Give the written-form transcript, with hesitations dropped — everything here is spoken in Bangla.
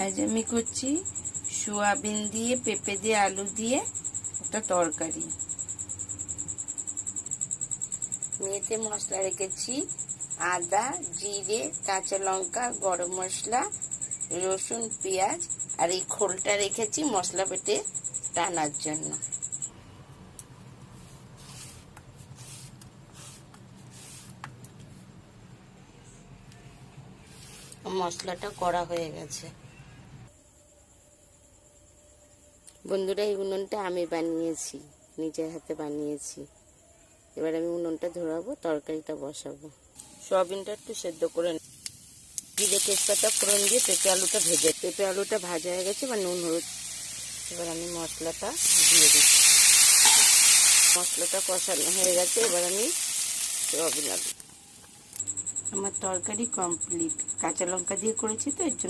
আজ আমি করছি সোয়াবিন দিয়ে পেঁপে দিয়ে আলু দিয়ে একটা তরকারি। মেয়েতে মশলা রেখেছি আদা, জিরে, কাঁচা লঙ্কা, গরম মশলা, রসুন, পেঁয়াজ আর এই খোলটা রেখেছি মশলা বেটে টানার জন্য। মশলাটা করা হয়ে গেছে। বন্ধুরা, এই উনুনটা আমি বানিয়েছি, নিজের হাতে বানিয়েছি। এবার আমি উনুনটা ধরাবো, তরকারিটা বসাবো। সয়াবিনটা একটু সেদ্ধ করে জিরে তেজপাতা ফোড়ন দিয়ে পেঁপে আলুটা পেঁপে আলুটা ভাজা হয়ে গেছে। এবার নুন হলুদ, এবার আমি মশলাটা দিয়ে দিচ্ছি। মশলাটা কষানো হয়ে গেছে, এবার আমি সয়াবিন আলু। আমার তরকারি কমপ্লিট। কাঁচা লঙ্কা দিয়ে করেছি তো, এর জন্য